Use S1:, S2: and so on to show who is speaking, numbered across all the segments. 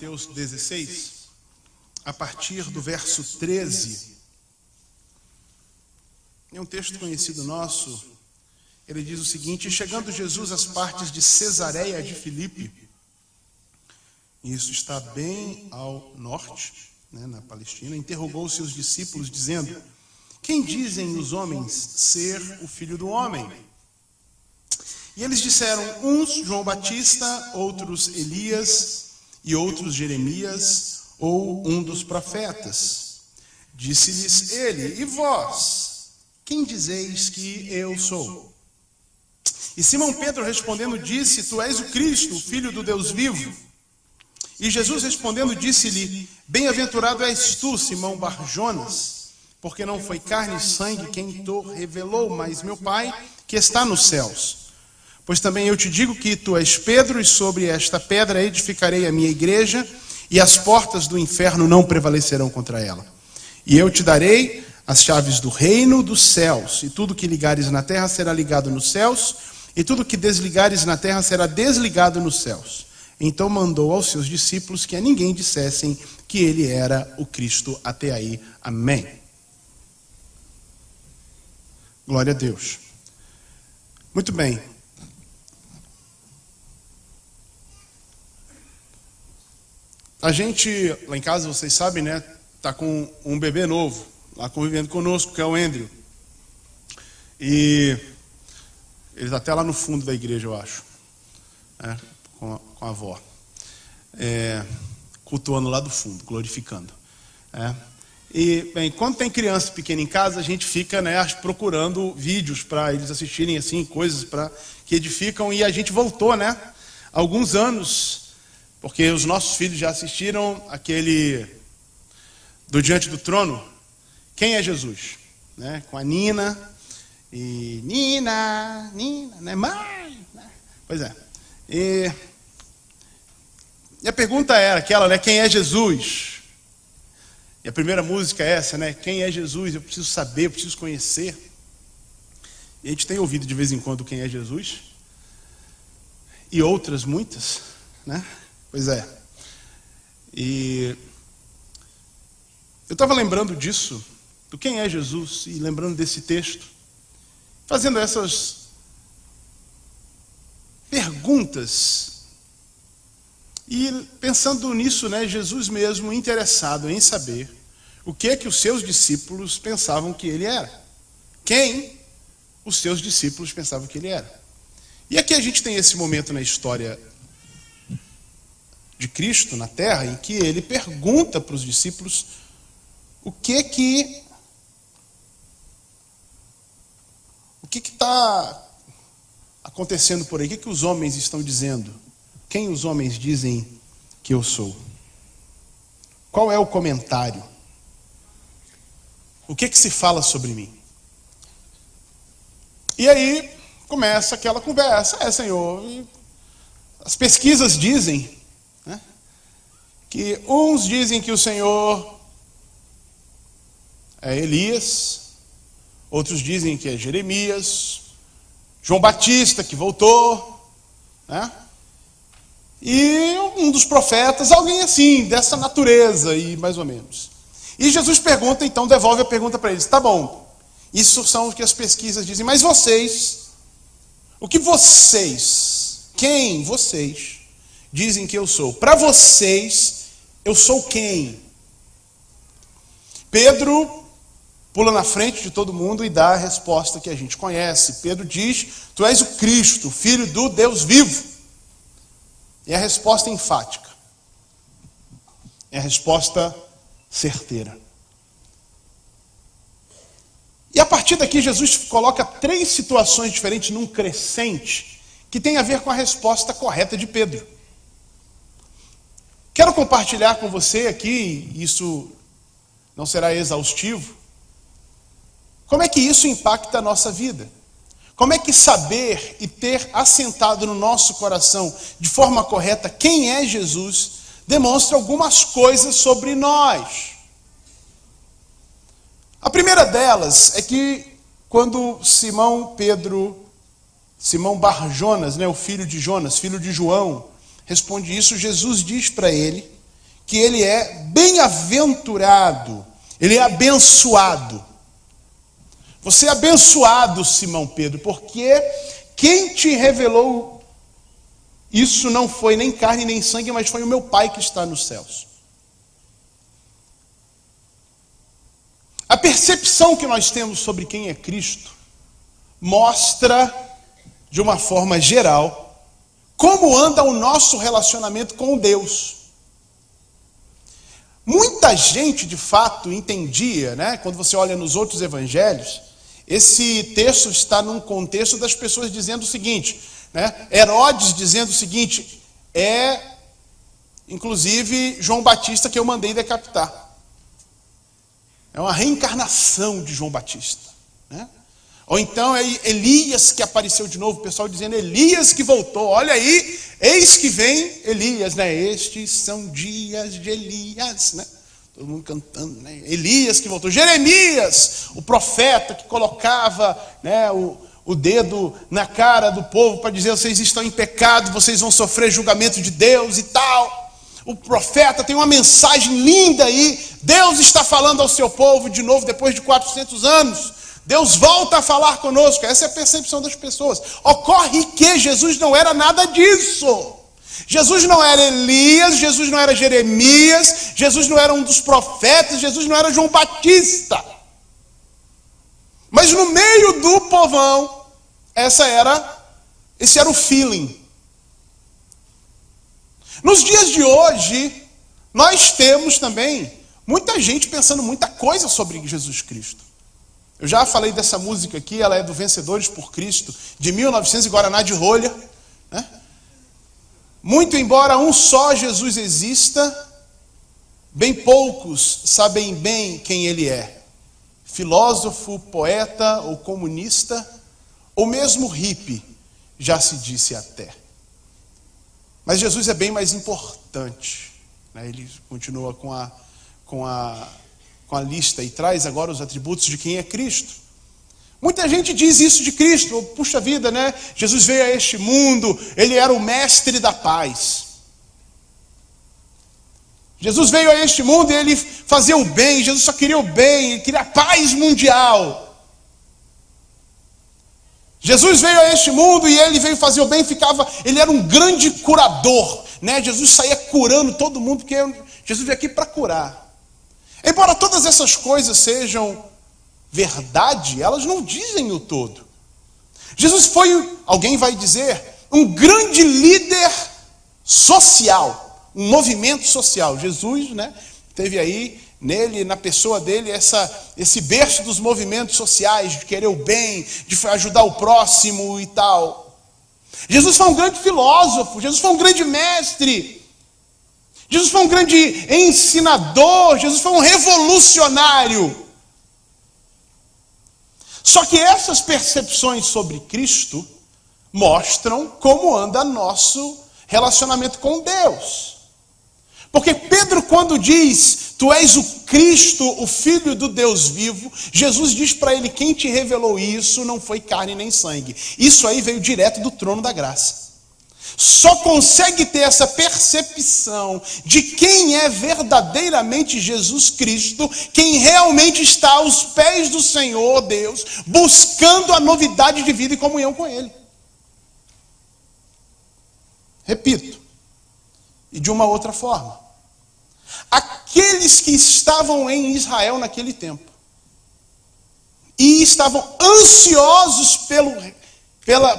S1: Mateus 16, a partir do verso 13. É um texto conhecido nosso. Ele diz o seguinte: chegando Jesus às partes de Cesareia de Filipe, isso está bem ao norte, na Palestina, interrogou os seus discípulos, dizendo: quem dizem os homens ser o Filho do Homem? E eles disseram, uns João Batista, outros Elias, e outros Jeremias, ou um dos profetas. Disse-lhes ele: e vós, quem dizeis que eu sou? E Simão Pedro respondendo disse: tu és o Cristo, o Filho do Deus vivo. E Jesus respondendo disse-lhe: bem-aventurado és tu, Simão Barjonas, porque não foi carne e sangue quem te revelou, mas meu Pai que está nos céus. Pois também eu te digo que tu és Pedro, e sobre esta pedra edificarei a minha igreja, e as portas do inferno não prevalecerão contra ela. E eu te darei as chaves do reino dos céus, e tudo que ligares na terra será ligado nos céus, e tudo que desligares na terra será desligado nos céus. Então mandou aos seus discípulos que a ninguém dissessem que ele era o Cristo. Até aí, amém. Glória a Deus. Muito bem. A gente, lá em casa, vocês sabem, tá com um bebê novo, lá convivendo conosco, que é o Andrew. E ele está até lá no fundo da igreja, eu acho, com a avó. Cultuando lá do fundo, glorificando. E, bem, quando tem criança pequena em casa, a gente fica procurando vídeos para eles assistirem, assim, coisas que edificam. E a gente voltou, há alguns anos, porque os nossos filhos já assistiram aquele do Diante do Trono, Quem é Jesus? Com a Nina, e Nina, mãe, Pois é. E a pergunta era aquela, quem é Jesus? E a primeira música é essa, quem é Jesus? Eu preciso saber, eu preciso conhecer. E a gente tem ouvido de vez em quando quem é Jesus. E outras muitas, Pois é. E eu estava lembrando disso, do quem é Jesus, e lembrando desse texto, fazendo essas perguntas, e pensando nisso, Jesus mesmo interessado em saber o que os seus discípulos pensavam que ele era. Quem os seus discípulos pensavam que ele era. E aqui a gente tem esse momento na história de Cristo na terra, em que ele pergunta para os discípulos o que está acontecendo por aí, o que os homens estão dizendo, quem os homens dizem que eu sou, qual é o comentário, o que se fala sobre mim. E aí começa aquela conversa, Senhor, as pesquisas dizem que uns dizem que o Senhor é Elias, outros dizem que é Jeremias, João Batista que voltou, e um dos profetas, alguém assim, dessa natureza, e mais ou menos. E Jesus pergunta, então devolve a pergunta para eles: tá bom, isso são o que as pesquisas dizem, mas vocês, quem vocês dizem que eu sou? Para vocês, eu sou quem? Pedro pula na frente de todo mundo e dá a resposta que a gente conhece. Pedro diz: tu és o Cristo, o Filho do Deus vivo. É a resposta enfática. É a resposta certeira. E a partir daqui, Jesus coloca 3 situações diferentes num crescente que tem a ver com a resposta correta de Pedro. Quero compartilhar com você aqui, isso não será exaustivo, como é que isso impacta a nossa vida. Como é que saber e ter assentado no nosso coração de forma correta quem é Jesus demonstra algumas coisas sobre nós. A primeira delas é que quando Simão Barjonas, o filho de Jonas, filho de João, responde isso, Jesus diz para ele que ele é bem-aventurado, ele é abençoado. Você é abençoado, Simão Pedro, porque quem te revelou isso não foi nem carne nem sangue, mas foi o meu Pai que está nos céus. A percepção que nós temos sobre quem é Cristo mostra, de uma forma geral, como anda o nosso relacionamento com Deus. Muita gente, de fato, entendia, né? Quando você olha nos outros evangelhos, esse texto está num contexto das pessoas dizendo o seguinte, né? Herodes dizendo o seguinte, inclusive, João Batista que eu mandei decapitar. É uma reencarnação de João Batista, né? Ou então é Elias que apareceu de novo, o pessoal dizendo Elias que voltou, olha aí, eis que vem Elias, né? Estes são dias de Elias, né? Todo mundo cantando, né? Elias que voltou, Jeremias, o profeta que colocava, né, o dedo na cara do povo para dizer, vocês estão em pecado, vocês vão sofrer julgamento de Deus e tal. O profeta tem uma mensagem linda aí, Deus está falando ao seu povo de novo, depois de 400 anos, Deus volta a falar conosco. Essa é a percepção das pessoas. Ocorre que Jesus não era nada disso. Jesus não era Elias, Jesus não era Jeremias, Jesus não era um dos profetas, Jesus não era João Batista. Mas no meio do povão, esse era o feeling. Nos dias de hoje, nós temos também muita gente pensando muita coisa sobre Jesus Cristo. Eu já falei dessa música aqui, ela é do Vencedores por Cristo, de 1900 e Guaraná de rolha, né? Muito embora um só Jesus exista, bem poucos sabem bem quem ele é. Filósofo, poeta ou comunista, ou mesmo hippie, já se disse até. Mas Jesus é bem mais importante, né? Ele continua com a lista e traz agora os atributos de quem é Cristo. Muita gente diz isso de Cristo, puxa vida, né? Jesus veio a este mundo, ele era o mestre da paz. Jesus veio a este mundo e ele fazia o bem, Jesus só queria o bem, ele queria a paz mundial. Jesus veio a este mundo e ele veio fazer o bem, ele era um grande curador, né? Jesus saía curando todo mundo, porque Jesus veio aqui para curar. Embora todas essas coisas sejam verdade, elas não dizem o todo. Jesus foi, alguém vai dizer, um grande líder social, um movimento social. Jesus, né, teve aí nele, na pessoa dele, esse berço dos movimentos sociais, de querer o bem, de ajudar o próximo e tal. Jesus foi um grande filósofo, Jesus foi um grande mestre, Jesus foi um grande ensinador, Jesus foi um revolucionário. Só que essas percepções sobre Cristo mostram como anda nosso relacionamento com Deus. Porque Pedro, quando diz, tu és o Cristo, o Filho do Deus vivo, Jesus diz para ele, quem te revelou isso não foi carne nem sangue. Isso aí veio direto do trono da graça. Só consegue ter essa percepção de quem é verdadeiramente Jesus Cristo, quem realmente está aos pés do Senhor Deus, buscando a novidade de vida e comunhão com Ele. Repito, e de uma outra forma. Aqueles que estavam em Israel naquele tempo e estavam ansiosos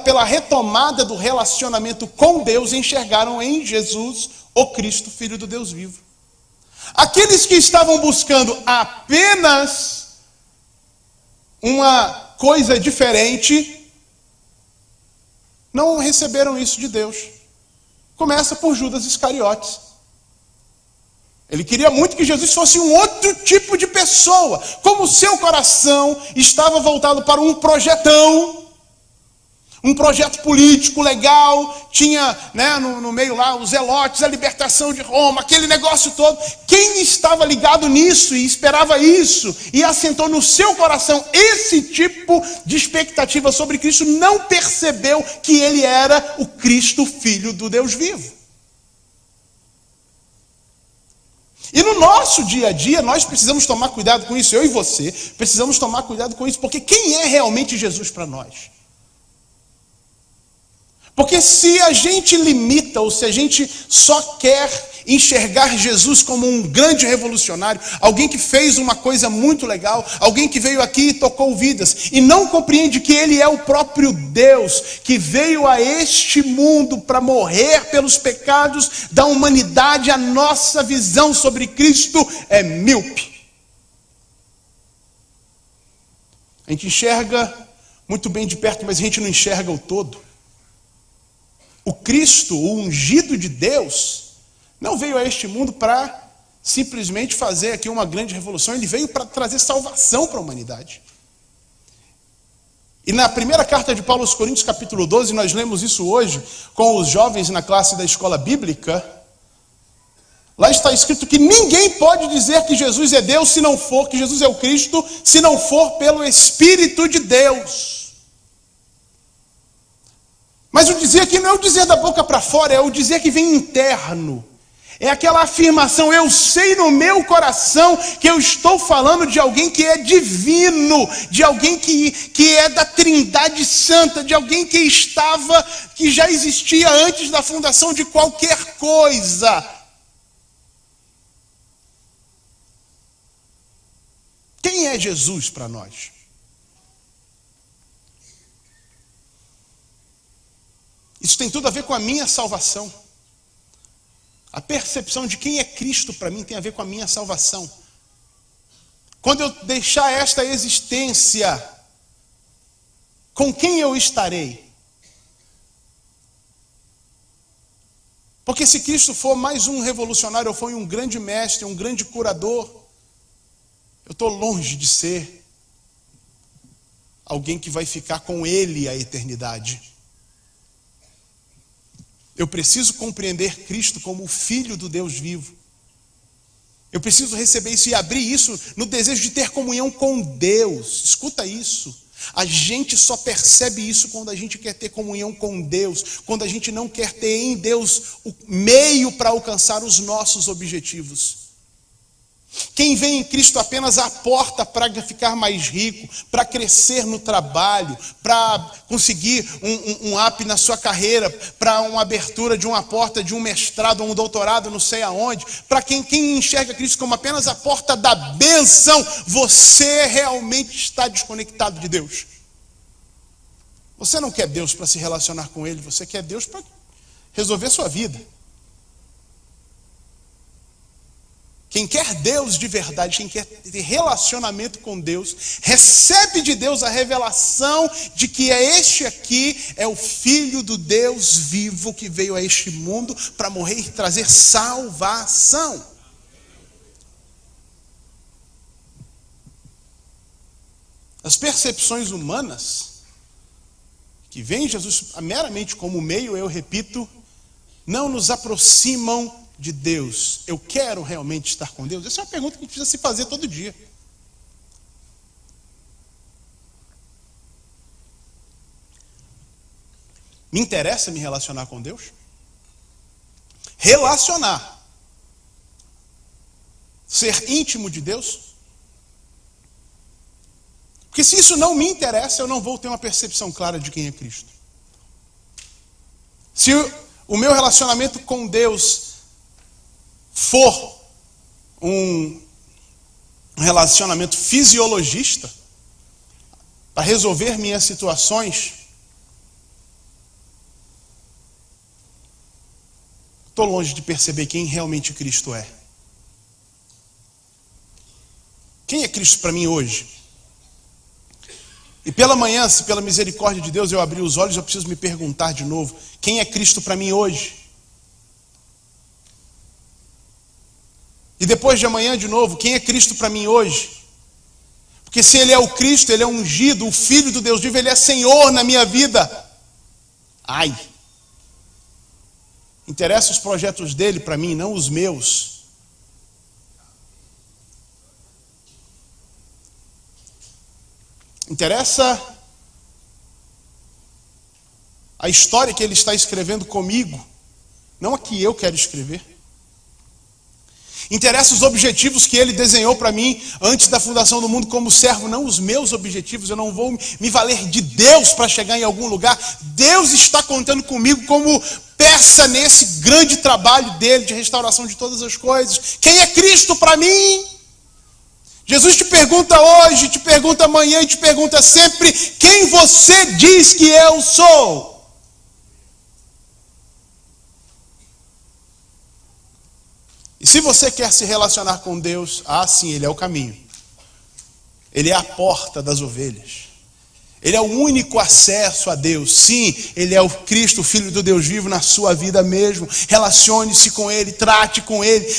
S1: pela retomada do relacionamento com Deus, enxergaram em Jesus o Cristo, Filho do Deus vivo. Aqueles que estavam buscando apenas uma coisa diferente, não receberam isso de Deus. Começa por Judas Iscariotes. Ele queria muito que Jesus fosse um outro tipo de pessoa. Como o seu coração estava voltado para um projetão, um projeto político legal, tinha, né, no meio lá os zelotes, a libertação de Roma, aquele negócio todo. Quem estava ligado nisso e esperava isso e assentou no seu coração esse tipo de expectativa sobre Cristo, não percebeu que ele era o Cristo, Filho do Deus vivo. E no nosso dia a dia, nós precisamos tomar cuidado com isso. Eu e você precisamos tomar cuidado com isso. Porque quem é realmente Jesus para nós? Porque se a gente limita, ou se a gente só quer enxergar Jesus como um grande revolucionário, alguém que fez uma coisa muito legal, alguém que veio aqui e tocou vidas, e não compreende que Ele é o próprio Deus, que veio a este mundo para morrer pelos pecados da humanidade, a nossa visão sobre Cristo é míope. A gente enxerga muito bem de perto, mas a gente não enxerga o todo. O Cristo, o ungido de Deus, não veio a este mundo para simplesmente fazer aqui uma grande revolução. Ele veio para trazer salvação para a humanidade. E na primeira carta de Paulo aos Coríntios, capítulo 12, nós lemos isso hoje com os jovens na classe da escola bíblica. Lá está escrito que ninguém pode dizer que Jesus é Deus se não for, que Jesus é o Cristo, se não for pelo Espírito de Deus. Mas o dizer aqui não é o dizer da boca para fora, é o dizer que vem interno. É aquela afirmação, eu sei no meu coração que eu estou falando de alguém que é divino, de alguém que é da Trindade Santa, de alguém que já existia antes da fundação de qualquer coisa. Quem é Jesus para nós? Isso tem tudo a ver com a minha salvação. A percepção de quem é Cristo para mim tem a ver com a minha salvação. Quando eu deixar esta existência, com quem eu estarei? Porque se Cristo for mais um revolucionário, ou foi um grande mestre, um grande curador, eu estou longe de ser alguém que vai ficar com Ele a eternidade. Eu preciso compreender Cristo como o Filho do Deus vivo. Eu preciso receber isso e abrir isso no desejo de ter comunhão com Deus. Escuta isso. A gente só percebe isso quando a gente quer ter comunhão com Deus, quando a gente não quer ter em Deus o meio para alcançar os nossos objetivos. Quem vem em Cristo apenas a porta para ficar mais rico, para crescer no trabalho, para conseguir um up na sua carreira, para uma abertura de uma porta, de um mestrado ou um doutorado, não sei aonde, para quem enxerga Cristo como apenas a porta da bênção, você realmente está desconectado de Deus. Você não quer Deus para se relacionar com Ele, você quer Deus para resolver sua vida. Quem quer Deus de verdade, quem quer ter relacionamento com Deus, recebe de Deus a revelação de que este aqui é o Filho do Deus vivo que veio a este mundo para morrer e trazer salvação. As percepções humanas, que veem Jesus meramente como meio, eu repito, não nos aproximam de Deus. Eu quero realmente estar com Deus? Essa é uma pergunta que a gente precisa se fazer todo dia. Me interessa me relacionar com Deus? Relacionar. Ser íntimo de Deus? Porque se isso não me interessa, eu não vou ter uma percepção clara de quem é Cristo. Se o meu relacionamento com Deus for um relacionamento fisiologista, para resolver minhas situações, estou longe de perceber quem realmente Cristo é. Quem é Cristo para mim hoje? E pela manhã, se pela misericórdia de Deus eu abrir os olhos, eu preciso me perguntar de novo, quem é Cristo para mim hoje? E depois de amanhã de novo, quem é Cristo para mim hoje? Porque se Ele é o Cristo, Ele é ungido, o Filho do Deus vivo, Ele é Senhor na minha vida. Ai! Interessa os projetos dEle para mim, não os meus. Interessa a história que Ele está escrevendo comigo, não a que eu quero escrever. Interessa os objetivos que Ele desenhou para mim antes da fundação do mundo como servo, não os meus objetivos. Eu não vou me valer de Deus para chegar em algum lugar. Deus está contando comigo como peça nesse grande trabalho dele de restauração de todas as coisas. Quem é Cristo para mim? Jesus te pergunta hoje, te pergunta amanhã e te pergunta sempre: quem você diz que eu sou? E se você quer se relacionar com Deus, sim, Ele é o caminho. Ele é a porta das ovelhas. Ele é o único acesso a Deus. Sim, Ele é o Cristo, o Filho do Deus vivo na sua vida mesmo. Relacione-se com Ele, trate com Ele,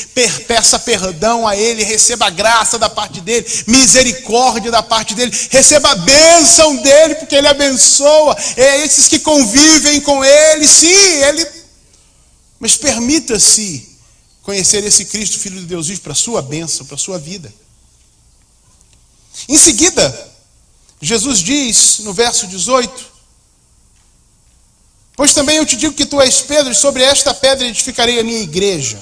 S1: peça perdão a Ele, receba graça da parte dEle, misericórdia da parte dEle, receba a bênção dEle, porque Ele abençoa. É esses que convivem com Ele, sim, Ele... Mas permita-se conhecer esse Cristo, Filho de Deus vivo, para a sua bênção, para a sua vida. Em seguida, Jesus diz, no verso 18: pois também eu te digo que tu és Pedro, e sobre esta pedra edificarei a minha igreja,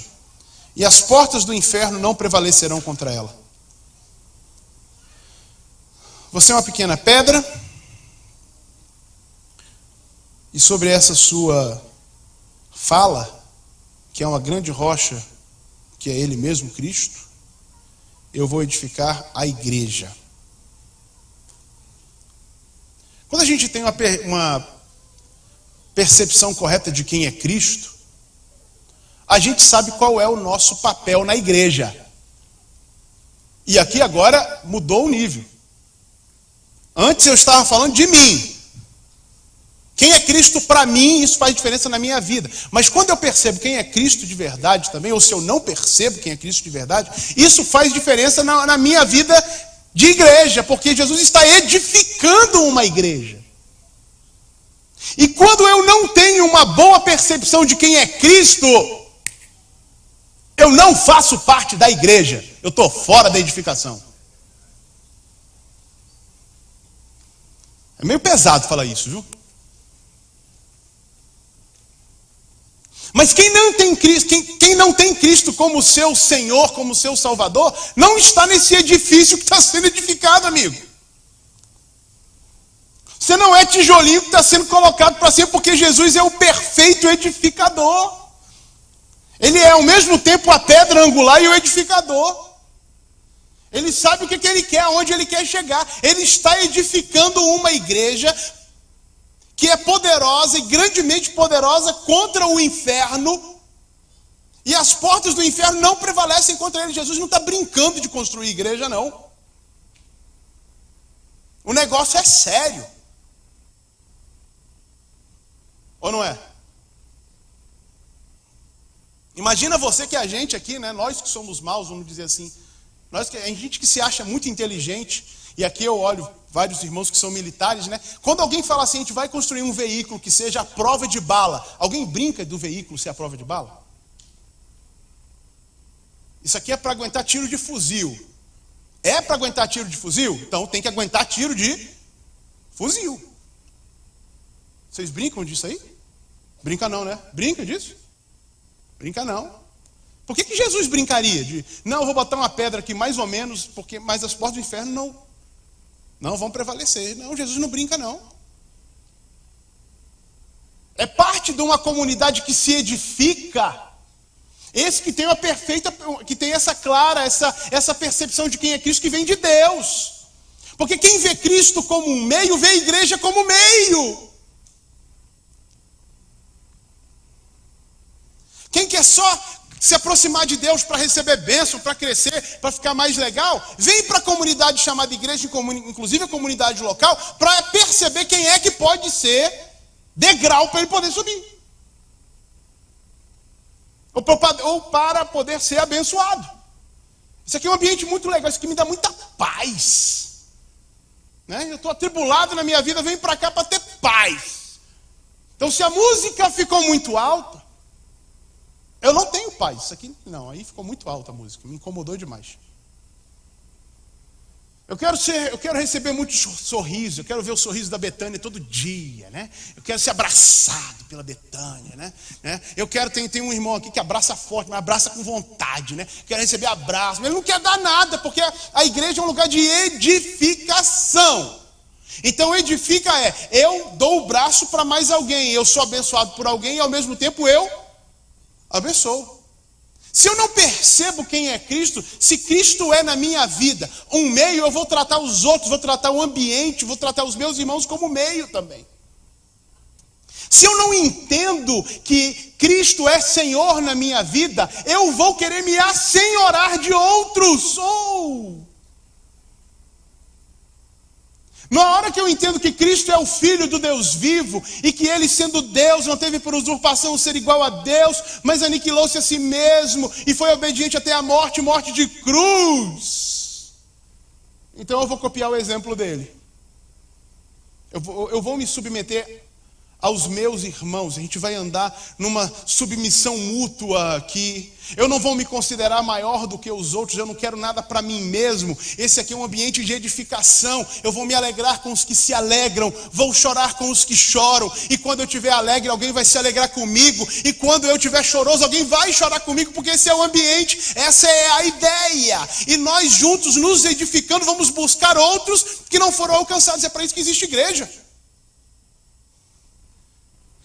S1: e as portas do inferno não prevalecerão contra ela. Você é uma pequena pedra, e sobre essa sua fala, que é uma grande rocha, que é Ele mesmo, Cristo, eu vou edificar a igreja. Quando a gente tem uma percepção correta de quem é Cristo, a gente sabe qual é o nosso papel na igreja. E aqui agora mudou o nível. Antes eu estava falando de mim. Quem é Cristo para mim, isso faz diferença na minha vida. Mas quando eu percebo quem é Cristo de verdade também, ou se eu não percebo quem é Cristo de verdade, isso faz diferença na minha vida de igreja, porque Jesus está edificando uma igreja. E quando eu não tenho uma boa percepção de quem é Cristo, eu não faço parte da igreja, eu estou fora da edificação. É meio pesado falar isso, viu? Mas quem não tem Cristo como seu Senhor, como seu Salvador, não está nesse edifício que está sendo edificado, amigo. Você não é tijolinho que está sendo colocado para cima, porque Jesus é o perfeito edificador. Ele é ao mesmo tempo a pedra angular e o edificador. Ele sabe o que Ele quer, aonde Ele quer chegar. Ele está edificando uma igreja que é poderosa e grandemente poderosa contra o inferno, e as portas do inferno não prevalecem contra ele. Jesus não está brincando de construir igreja, não. O negócio é sério. Ou não é? Imagina você que a gente aqui, né, nós que somos maus, vamos dizer assim, a gente que se acha muito inteligente, e aqui eu olho vários irmãos que são militares, né? Quando alguém fala assim, a gente vai construir um veículo que seja a prova de bala, alguém brinca do veículo ser a prova de bala? Isso aqui é para aguentar tiro de fuzil. É para aguentar tiro de fuzil? Então tem que aguentar tiro de fuzil. Vocês brincam disso aí? Brinca não, né? Brinca disso? Brinca não. Por que Jesus brincaria de, não, eu vou botar uma pedra aqui mais ou menos, mas as portas do inferno não vão prevalecer. Não, Jesus não brinca não. É parte de uma comunidade que se edifica. Esse que tem uma perfeita, que tem essa clara, essa percepção de quem é Cristo, que vem de Deus. Porque quem vê Cristo como um meio, vê a igreja como meio. Quem quer só se aproximar de Deus para receber bênção, para crescer, para ficar mais legal, vem para a comunidade chamada igreja, inclusive a comunidade local, para perceber quem é que pode ser degrau para ele poder subir. Ou para poder ser abençoado. Isso aqui é um ambiente muito legal, isso aqui me dá muita paz. Né? Eu estou atribulado na minha vida, venho para cá para ter paz. Então se a música ficou muito alta, eu não tenho paz. Isso aqui, não, aí ficou muito alta a música, me incomodou demais. Eu quero receber muito sorriso, eu quero ver o sorriso da Betânia todo dia, né? Eu quero ser abraçado pela Betânia, né? Eu quero, tem um irmão aqui que abraça forte, mas abraça com vontade, né? Quero receber abraço, mas ele não quer dar nada, porque a igreja é um lugar de edificação. Então edifica eu dou o braço para mais alguém, eu sou abençoado por alguém e ao mesmo tempo eu abençoo. Se eu não percebo quem é Cristo, se Cristo é na minha vida um meio, eu vou tratar os outros, vou tratar o ambiente, vou tratar os meus irmãos como meio também. Se eu não entendo que Cristo é Senhor na minha vida, eu vou querer me assenhorar de outros. Na hora que eu entendo que Cristo é o Filho do Deus vivo, e que Ele, sendo Deus, não teve por usurpação ser igual a Deus, mas aniquilou-se a si mesmo, e foi obediente até a morte de cruz. Então eu vou copiar o exemplo dele. Eu vou me submeter aos meus irmãos, a gente vai andar numa submissão mútua aqui. Eu não vou me considerar maior do que os outros, eu não quero nada para mim mesmo. Esse aqui é um ambiente de edificação. Eu vou me alegrar com os que se alegram, vou chorar com os que choram. E quando eu estiver alegre, alguém vai se alegrar comigo. E quando eu estiver choroso, alguém vai chorar comigo, porque esse é o ambiente, essa é a ideia. E nós juntos, nos edificando, vamos buscar outros que não foram alcançados. É para isso que existe igreja.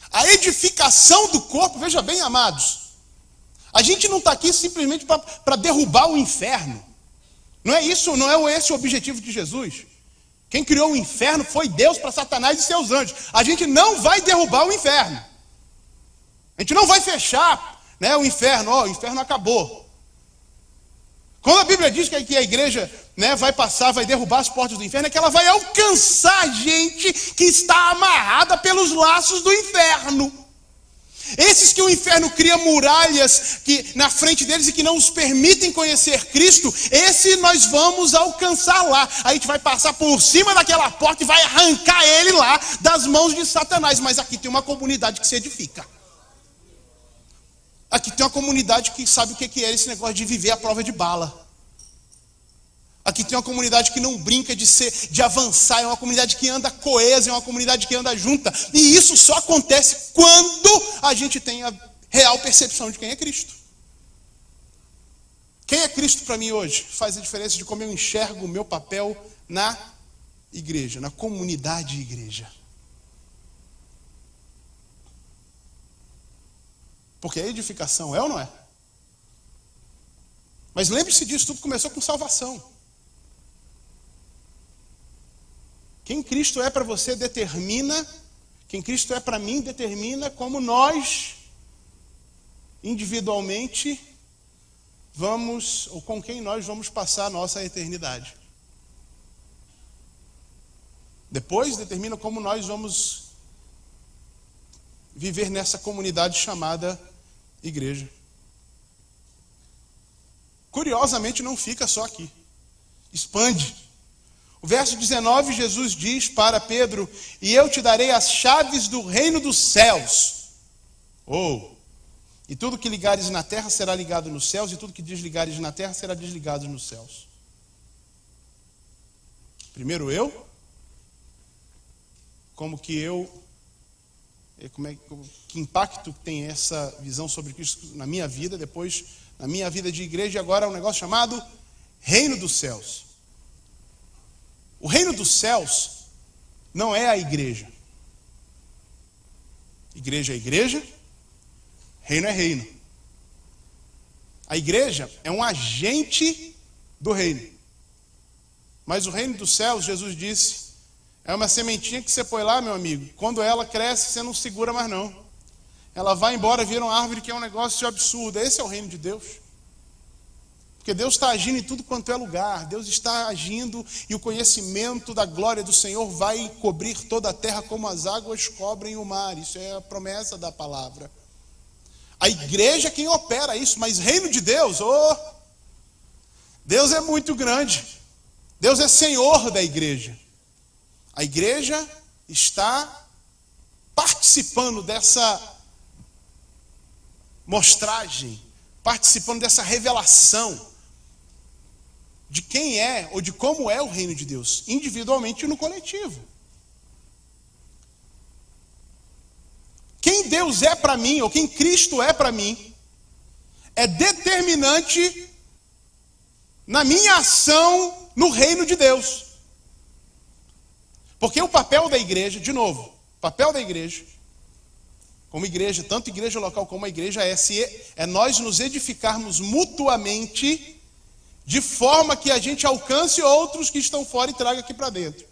S1: A edificação do corpo, veja bem, amados, a gente não está aqui simplesmente para derrubar o inferno. Não é isso, não é esse o objetivo de Jesus. Quem criou o inferno foi Deus para Satanás e seus anjos. A gente não vai derrubar o inferno. A gente não vai fechar, né, o inferno. O inferno acabou. Quando a Bíblia diz que a igreja, né, vai derrubar as portas do inferno, é que ela vai alcançar gente que está amarrada pelos laços do inferno. Esses que o inferno cria muralhas na frente deles e que não os permitem conhecer Cristo, esse nós vamos alcançar lá. A gente vai passar por cima daquela porta e vai arrancar ele lá das mãos de Satanás. Mas aqui tem uma comunidade que se edifica. Aqui tem uma comunidade que sabe o que é esse negócio de viver à prova de bala. Aqui tem uma comunidade que não brinca de avançar, é uma comunidade que anda coesa, é uma comunidade que anda junta. E isso só acontece quando a gente tem a real percepção de quem é Cristo. Quem é Cristo para mim hoje? Faz a diferença de como eu enxergo o meu papel na igreja, na comunidade igreja. Porque a edificação é ou não é? Mas lembre-se disso, tudo começou com salvação. Quem Cristo é para você determina, quem Cristo é para mim determina como nós, individualmente, vamos, ou com quem nós vamos passar a nossa eternidade. Depois determina como nós vamos viver nessa comunidade chamada igreja. Curiosamente não fica só aqui. Expande. O verso 19, Jesus diz para Pedro: e eu te darei as chaves do reino dos céus. E tudo que ligares na terra será ligado nos céus, e tudo que desligares na terra será desligado nos céus. Primeiro eu, que impacto tem essa visão sobre Cristo na minha vida, depois na minha vida de igreja, e agora é um negócio chamado reino dos céus. O reino dos céus não é a igreja. Igreja é igreja, reino é reino. A igreja é um agente do reino. Mas o reino dos céus, Jesus disse, é uma sementinha que você põe lá, meu amigo. Quando ela cresce, você não segura mais não. Ela vai embora, vira uma árvore que é um negócio absurdo. Esse é o reino de Deus. Porque Deus está agindo em tudo quanto é lugar. Deus está agindo e o conhecimento da glória do Senhor vai cobrir toda a terra como as águas cobrem o mar. Isso é a promessa da palavra. A igreja é quem opera isso, mas reino de Deus, Deus é muito grande. Deus é Senhor da igreja. A igreja está participando dessa mostragem, participando dessa revelação. de quem é ou de como é o reino de Deus, individualmente e no coletivo. Quem Deus é para mim, ou quem Cristo é para mim, é determinante na minha ação no reino de Deus. Porque o papel da igreja, de novo, o papel da igreja, como igreja, tanto igreja local como a igreja, é nós nos edificarmos mutuamente, de forma que a gente alcance outros que estão fora e traga aqui para dentro.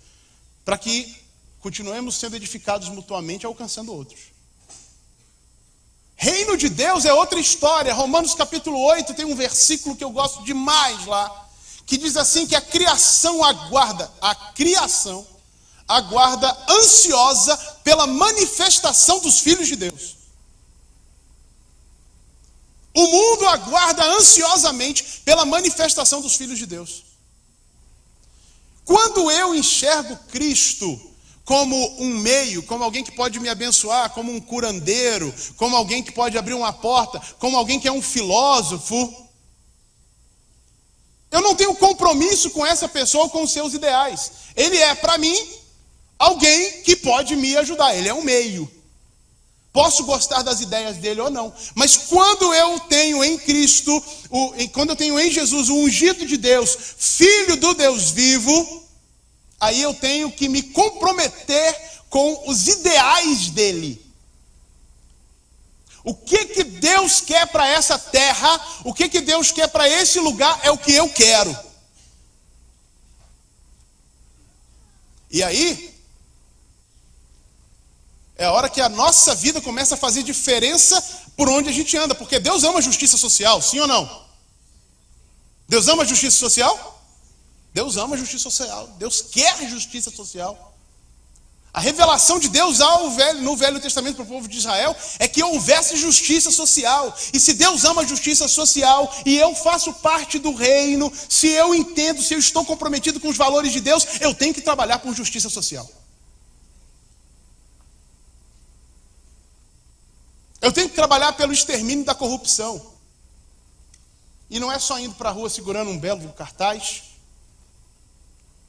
S1: Para que continuemos sendo edificados mutuamente, alcançando outros. Reino de Deus é outra história. Romanos capítulo 8 tem um versículo que eu gosto demais lá, que diz assim que a criação aguarda ansiosa pela manifestação dos filhos de Deus. O mundo aguarda ansiosamente pela manifestação dos filhos de Deus. Quando eu enxergo Cristo como um meio, como alguém que pode me abençoar, como um curandeiro, como alguém que pode abrir uma porta, como alguém que é um filósofo, eu não tenho compromisso com essa pessoa ou com os seus ideais. Ele é, para mim, alguém que pode me ajudar. Ele é um meio. Posso gostar das ideias dele ou não. Mas quando eu tenho em Cristo, quando eu tenho em Jesus o ungido de Deus, filho do Deus vivo, aí eu tenho que me comprometer com os ideais dele. O que Deus quer para essa terra, o que Deus quer para esse lugar é o que eu quero. E aí, é a hora que a nossa vida começa a fazer diferença por onde a gente anda. Porque Deus ama a justiça social, sim ou não? Deus ama a justiça social? Deus ama a justiça social. Deus quer justiça social. A revelação de Deus no Velho Testamento para o povo de Israel é que houvesse justiça social. E se Deus ama a justiça social e eu faço parte do reino, se eu entendo, se eu estou comprometido com os valores de Deus, eu tenho que trabalhar por justiça social. Eu tenho que trabalhar pelo extermínio da corrupção. E não é só indo para a rua segurando um belo cartaz,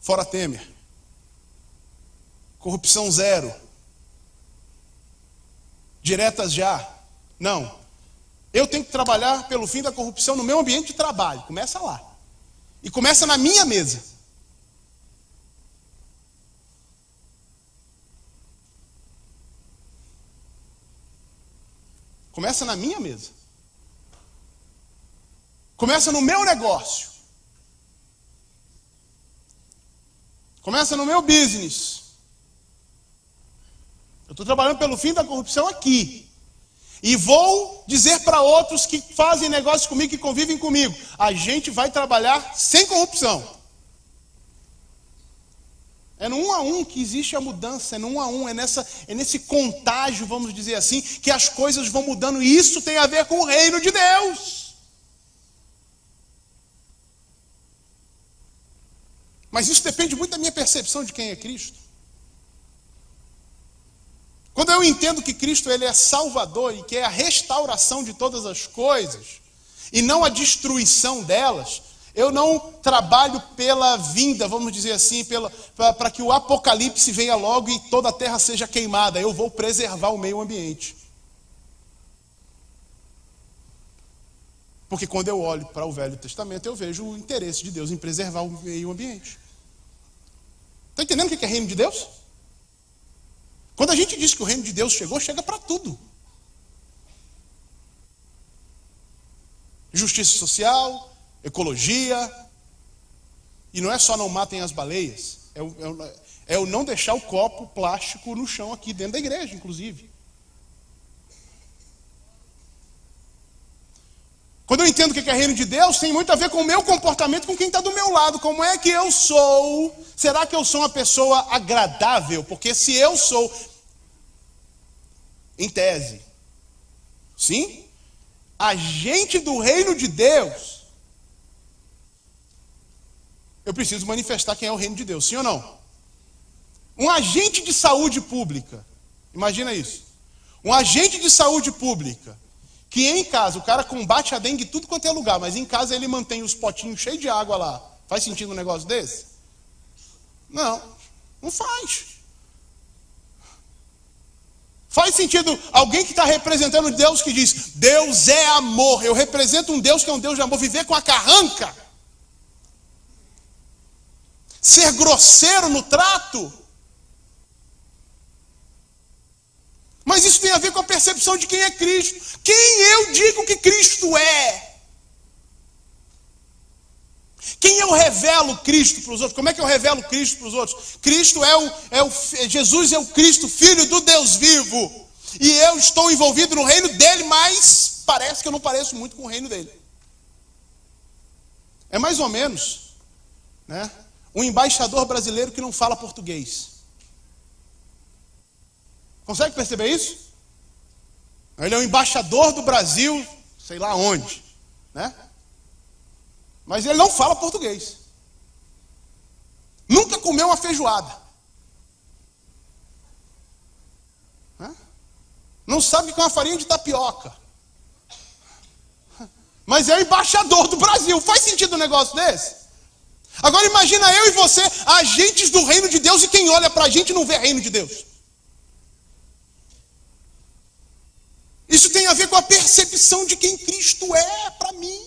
S1: fora Temer. Corrupção zero. Diretas já. Não. Eu tenho que trabalhar pelo fim da corrupção no meu ambiente de trabalho. Começa lá. E começa na minha mesa. Começa na minha mesa. Começa no meu negócio. Começa no meu business. Eu estou trabalhando pelo fim da corrupção aqui. E vou dizer para outros que fazem negócio comigo, que convivem comigo, a gente vai trabalhar sem corrupção. É no 1 a 1 que existe a mudança, é no 1 a 1, é nesse contágio, vamos dizer assim, que as coisas vão mudando. E isso tem a ver com o reino de Deus. Mas isso depende muito da minha percepção de quem é Cristo. Quando eu entendo que Cristo ele é Salvador e que é a restauração de todas as coisas, e não a destruição delas, eu não trabalho pela vinda, vamos dizer assim, para que o apocalipse venha logo e toda a terra seja queimada. Eu vou preservar o meio ambiente. Porque quando eu olho para o Velho Testamento, eu vejo o interesse de Deus em preservar o meio ambiente. Está entendendo o que é reino de Deus? Quando a gente diz que o reino de Deus chegou, chega para tudo. Justiça social, ecologia. E não é só não matem as baleias. É o não deixar o copo plástico no chão aqui dentro da igreja, inclusive. Quando eu entendo o que é reino de Deus, tem muito a ver com o meu comportamento com quem está do meu lado. Como é que eu sou? Será que eu sou uma pessoa agradável? Porque se eu sou, em tese, sim, agente do reino de Deus, eu preciso manifestar quem é o reino de Deus, sim ou não? Um agente de saúde pública, imagina isso. Um agente de saúde pública, que em casa, o cara combate a dengue em tudo quanto é lugar, mas em casa ele mantém os potinhos cheios de água lá, Faz sentido um negócio desse? Não, não faz. Faz sentido alguém que está representando Deus que diz, Deus é amor, eu represento um Deus que é um Deus de amor, viver com a carranca, ser grosseiro no trato. Mas isso tem a ver com a percepção de quem é Cristo. Quem eu digo que Cristo é? Quem eu revelo Cristo para os outros? Como é que eu revelo Cristo para os outros? Jesus é o Cristo, Filho do Deus vivo. E eu estou envolvido no reino dele, mas parece que eu não pareço muito com o reino dele. É mais ou menos, né, um embaixador brasileiro que não fala português. Consegue perceber isso? Ele é o embaixador do Brasil, sei lá onde, né? Mas ele não fala português. Nunca comeu uma feijoada. Não sabe que é uma farinha de tapioca. Mas é o embaixador do Brasil. Faz sentido um negócio desse? Agora imagina eu e você, agentes do reino de Deus, e quem olha pra gente não vê reino de Deus. Isso tem a ver com a percepção de quem Cristo é para mim.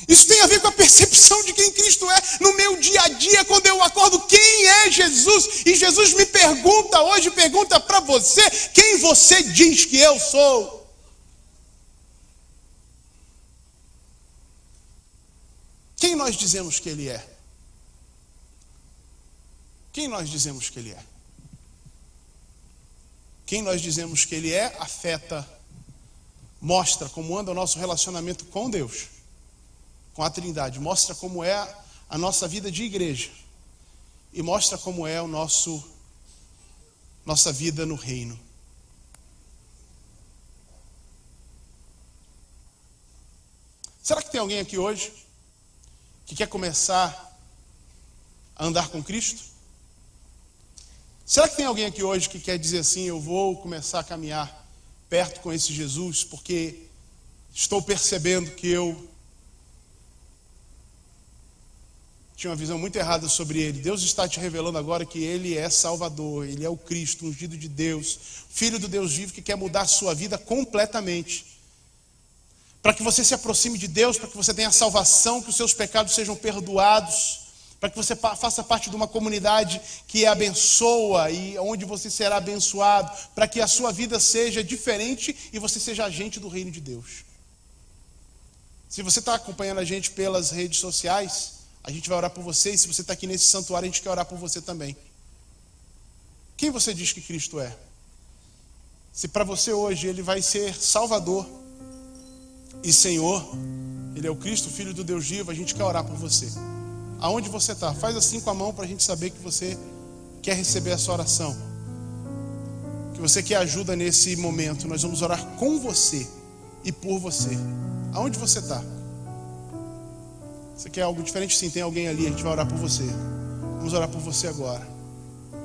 S1: Isso tem a ver com a percepção de quem Cristo é no meu dia a dia, quando eu acordo, quem é Jesus? E Jesus me pergunta hoje, pergunta para você, quem você diz que eu sou? Quem nós dizemos que Ele é? Quem nós dizemos que Ele é? Quem nós dizemos que Ele é, afeta, mostra como anda o nosso relacionamento com Deus, com a Trindade, mostra como é a nossa vida de igreja e mostra como é nossa vida no reino. Será que tem alguém aqui hoje que quer começar a andar com Cristo? Será que tem alguém aqui hoje que quer dizer assim, eu vou começar a caminhar perto com esse Jesus porque estou percebendo que eu tinha uma visão muito errada sobre Ele. Deus está te revelando agora que Ele é Salvador, Ele é o Cristo, ungido de Deus, Filho do Deus vivo, que quer mudar a sua vida completamente. Para que você se aproxime de Deus, para que você tenha salvação, que os seus pecados sejam perdoados, para que você faça parte de uma comunidade que abençoa e onde você será abençoado, para que a sua vida seja diferente e você seja agente do reino de Deus. Se você está acompanhando a gente pelas redes sociais, a gente vai orar por você, e se você está aqui nesse santuário, a gente quer orar por você também. Quem você diz que Cristo é? Se para você hoje Ele vai ser Salvador e Senhor, Ele é o Cristo, Filho do Deus vivo, a gente quer orar por você. Aonde você está? Faz assim com a mão para a gente saber que você quer receber essa oração, que você quer ajuda nesse momento. Nós vamos orar com você e por você. Aonde você está? Você quer algo diferente? Sim, tem alguém ali, a gente vai orar por você. Vamos orar por você agora.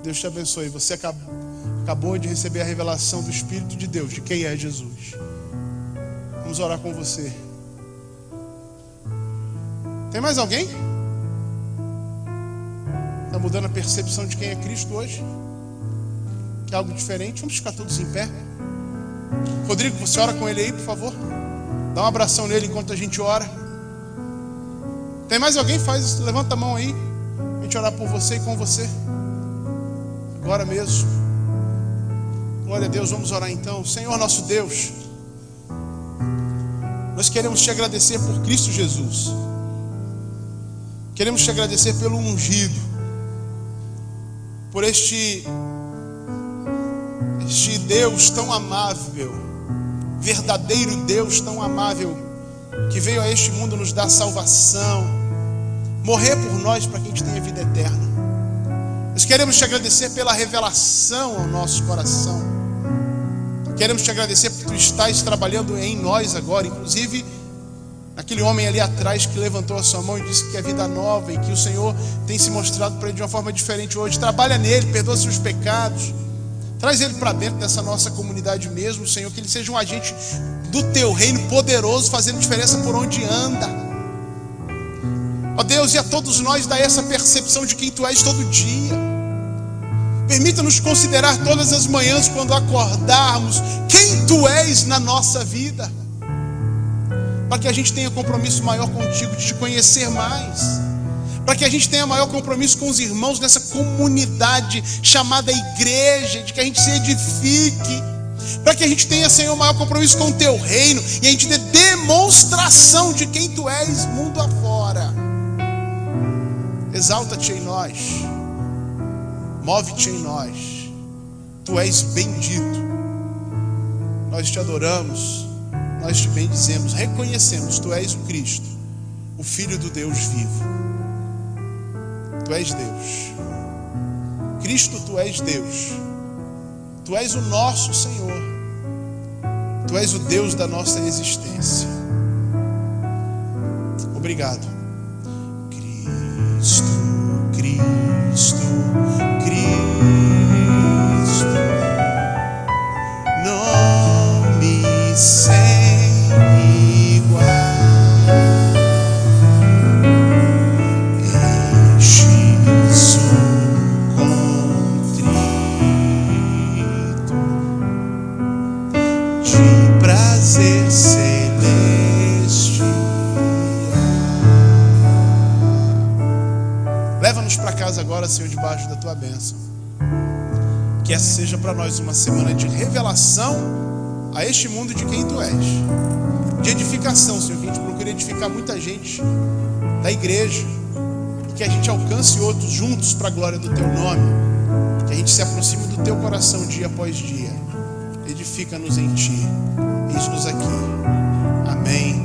S1: Deus te abençoe. Você acabou de receber a revelação do Espírito de Deus, de quem é Jesus. Vamos orar com você. Tem mais alguém? Está mudando a percepção de quem é Cristo hoje? Quer algo diferente? Vamos ficar todos em pé. Rodrigo, você ora com ele aí, por favor. Dá um abração nele enquanto a gente ora. Tem mais alguém? Levanta a mão aí. A gente orar por você e com você. Agora mesmo. Glória a Deus, vamos orar então. Senhor nosso Deus, nós queremos te agradecer por Cristo Jesus. Queremos te agradecer pelo ungido, por este Deus tão amável, verdadeiro Deus tão amável, que veio a este mundo nos dar salvação, morrer por nós para que a gente tenha vida eterna. Nós queremos te agradecer pela revelação ao nosso coração. Queremos te agradecer porque tu estás trabalhando em nós agora, inclusive aquele homem ali atrás que levantou a sua mão e disse que é vida nova e que o Senhor tem se mostrado para ele de uma forma diferente hoje. Trabalha nele, perdoa seus pecados, traz ele para dentro dessa nossa comunidade mesmo, Senhor, que ele seja um agente do teu reino poderoso, fazendo diferença por onde anda. Deus, e a todos nós dá essa percepção de quem Tu és todo dia. Permita-nos considerar todas as manhãs, quando acordarmos, quem Tu és na nossa vida, para que a gente tenha compromisso maior contigo, de Te conhecer mais, para que a gente tenha maior compromisso com os irmãos nessa comunidade chamada igreja, de que a gente se edifique, para que a gente tenha, Senhor, maior compromisso com o Teu reino, e a gente dê demonstração de quem Tu és mundo afora. Exalta-te em nós, move-te em nós, Tu és bendito. Nós Te adoramos, nós Te bendizemos, reconhecemos, Tu és o Cristo, o Filho do Deus vivo. Tu és Deus. Cristo, Tu és Deus. Tu és o nosso Senhor. Tu és o Deus da nossa existência. Obrigado. Cristo, Cristo, Cristo, nome sem igual. Enches o contrito de prazer celestial. Leva-nos para casa agora, Senhor, debaixo da Tua bênção. Que essa seja para nós uma semana de revelação a este mundo de quem Tu és, de edificação, Senhor, que a gente procure edificar muita gente da igreja, e que a gente alcance outros juntos para a glória do Teu nome, que a gente se aproxime do Teu coração dia após dia. Edifica-nos em Ti, eis-nos aqui. Amém.